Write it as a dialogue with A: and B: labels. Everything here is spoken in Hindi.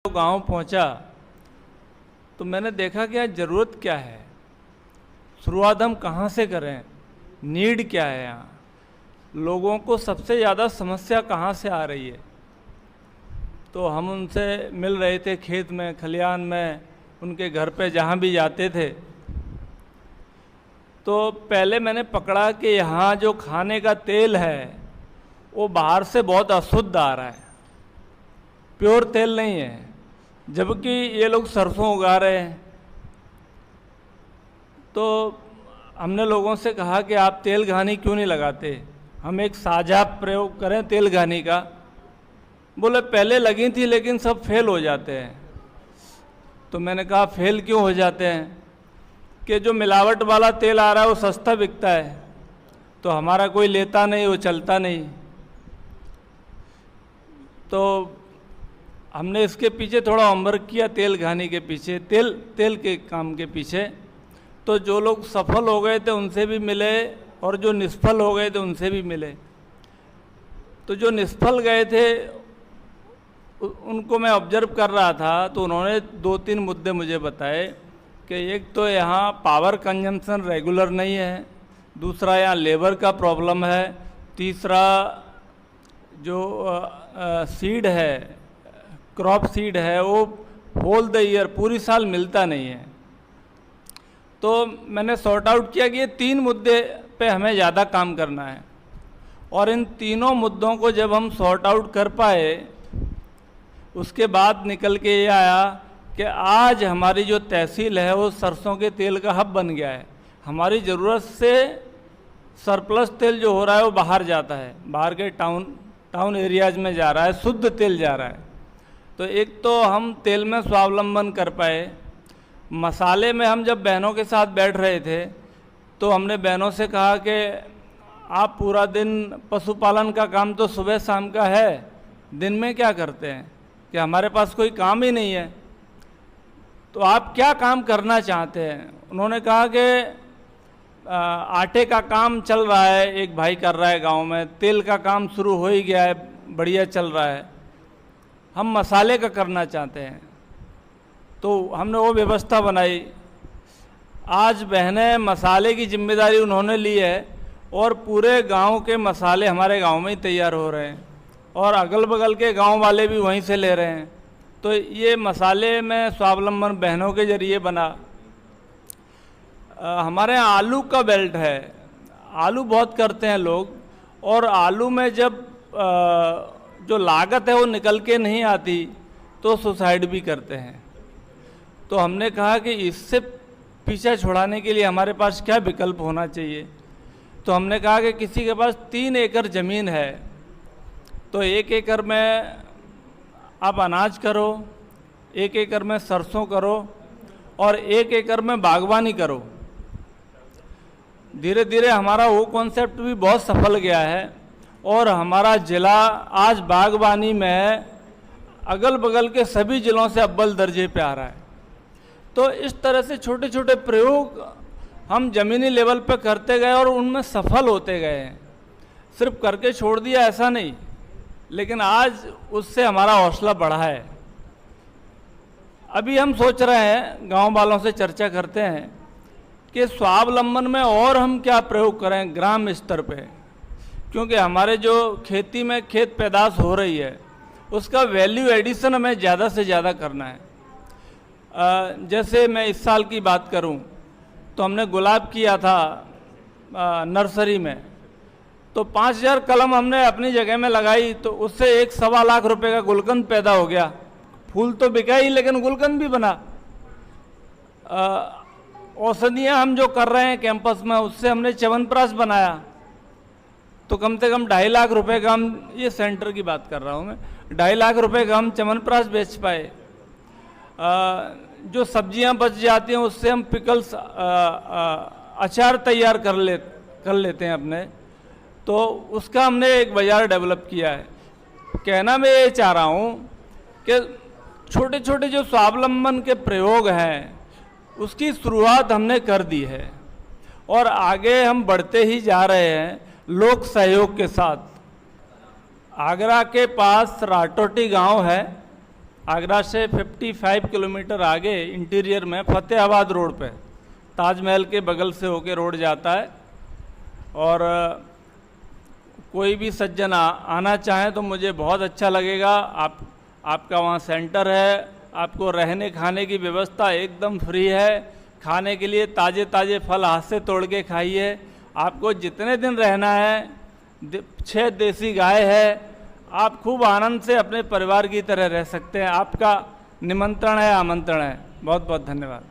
A: गांव पहुंचा तो मैंने देखा कि यहाँ ज़रूरत क्या है, शुरुआत हम कहाँ से करें, नीड क्या है, यहाँ लोगों को सबसे ज़्यादा समस्या कहाँ से आ रही है। तो हम उनसे मिल रहे थे खेत में, खलिहान में, उनके घर पे जहाँ भी जाते थे। तो पहले मैंने पकड़ा कि यहाँ जो खाने का तेल है वो बाहर से बहुत अशुद्ध आ रहा है, प्योर तेल नहीं है, जबकि ये लोग सरसों उगा रहे हैं। तो हमने लोगों से कहा कि आप तेल घानी क्यों नहीं लगाते, हम एक साझा प्रयोग करें तेल घानी का। बोले पहले लगी थी लेकिन सब फेल हो जाते हैं। तो मैंने कहा फेल क्यों हो जाते हैं कि जो मिलावट वाला तेल आ रहा है वो सस्ता बिकता है, तो हमारा कोई लेता नहीं, वो चलता नहीं। तो हमने इसके पीछे थोड़ा होमवर्क किया, तेल घानी के पीछे, तेल के काम के पीछे। तो जो लोग सफल हो गए थे उनसे भी मिले और जो निष्फल हो गए थे उनसे भी मिले। तो जो निष्फल गए थे उनको मैं ऑब्जर्व कर रहा था, तो उन्होंने 2-3 मुद्दे मुझे बताए कि एक तो यहाँ पावर कंजम्पशन रेगुलर नहीं है, दूसरा यहाँ लेबर का प्रॉब्लम है, तीसरा जो सीड है, क्रॉप सीड है, वो होल द ईयर पूरी साल मिलता नहीं है। तो मैंने सॉर्ट आउट किया कि ये 3 मुद्दे पे हमें ज़्यादा काम करना है, और इन तीनों मुद्दों को जब हम सॉर्ट आउट कर पाए उसके बाद निकल के ये आया कि आज हमारी जो तहसील है वो सरसों के तेल का हब बन गया है। हमारी ज़रूरत से सरप्लस तेल जो हो रहा है वो बाहर जाता है, बाहर के टाउन एरियाज़ में जा रहा है, शुद्ध तेल जा रहा है। तो एक तो हम तेल में स्वावलंबन कर पाए। मसाले में हम जब बहनों के साथ बैठ रहे थे तो हमने बहनों से कहा कि आप पूरा दिन पशुपालन का काम तो सुबह शाम का है, दिन में क्या करते हैं, कि हमारे पास कोई काम ही नहीं है, तो आप क्या काम करना चाहते हैं। उन्होंने कहा कि आटे का काम चल रहा है, एक भाई कर रहा है गांव में, तेल का काम शुरू हो ही गया है, बढ़िया चल रहा है, हम मसाले का करना चाहते हैं। तो हमने वो व्यवस्था बनाई। आज बहनें मसाले की जिम्मेदारी उन्होंने ली है और पूरे गांव के मसाले हमारे गांव में ही तैयार हो रहे हैं और अगल बगल के गांव वाले भी वहीं से ले रहे हैं। तो ये मसाले में स्वावलंबन बहनों के जरिए बना। हमारे यहाँ आलू का बेल्ट है, आलू बहुत करते हैं लोग, और आलू में जब जो लागत है वो निकल के नहीं आती तो सुसाइड भी करते हैं। तो हमने कहा कि इससे पीछा छुड़ाने के लिए हमारे पास क्या विकल्प होना चाहिए। तो हमने कहा कि किसी के पास 3 एकड़ ज़मीन है तो 1 एकड़ में आप अनाज करो, 1 एकड़ में सरसों करो और 1 एकड़ में बागवानी करो। धीरे धीरे हमारा वो कॉन्सेप्ट भी बहुत सफल गया है और हमारा ज़िला आज बागवानी में अगल बगल के सभी ज़िलों से अव्वल दर्जे पे आ रहा है। तो इस तरह से छोटे छोटे प्रयोग हम ज़मीनी लेवल पे करते गए और उनमें सफल होते गए हैं। सिर्फ करके छोड़ दिया ऐसा नहीं, लेकिन आज उससे हमारा हौसला बढ़ा है। अभी हम सोच रहे हैं, गांव वालों से चर्चा करते हैं कि स्वावलंबन में और हम क्या प्रयोग करें ग्राम स्तर पे, क्योंकि हमारे जो खेती में खेत पैदाश हो रही है उसका वैल्यू एडिशन हमें ज़्यादा से ज़्यादा करना है। जैसे मैं इस साल की बात करूं तो हमने गुलाब किया था नर्सरी में, तो 5000 कलम हमने अपनी जगह में लगाई, तो उससे 1-1.25 लाख रुपए का गुलकंद पैदा हो गया। फूल तो बिका ही लेकिन गुलकंद भी बना। औषधियाँ हम जो कर रहे हैं कैंपस में, उससे हमने च्यवनप्राश बनाया, तो कम से कम 2.5 लाख रुपए का हम, ये सेंटर की बात कर रहा हूँ मैं, 2.5 लाख रुपए का हम च्यवनप्राश बेच पाए। जो सब्जियां बच जाती हैं उससे हम पिकल्स अचार तैयार कर लेते हैं अपने, तो उसका हमने एक बाज़ार डेवलप किया है। कहना मैं ये चाह रहा हूँ कि छोटे छोटे जो स्वावलंबन के प्रयोग हैं उसकी शुरुआत हमने कर दी है और आगे हम बढ़ते ही जा रहे हैं लोक सहयोग के साथ। आगरा के पास राटोटी गांव है, आगरा से 55 किलोमीटर आगे इंटीरियर में फतेहाबाद रोड पे, ताजमहल के बगल से होके रोड जाता है। और कोई भी सज्जन आना चाहे तो मुझे बहुत अच्छा लगेगा। आपका वहाँ सेंटर है, आपको रहने खाने की व्यवस्था एकदम फ्री है। खाने के लिए ताज़े ताज़े फल हाथ से तोड़ के खाइए। आपको जितने दिन रहना है, 6 देसी गाय है, आप खूब आनंद से अपने परिवार की तरह रह सकते हैं। आपका निमंत्रण है, आमंत्रण है। बहुत बहुत धन्यवाद।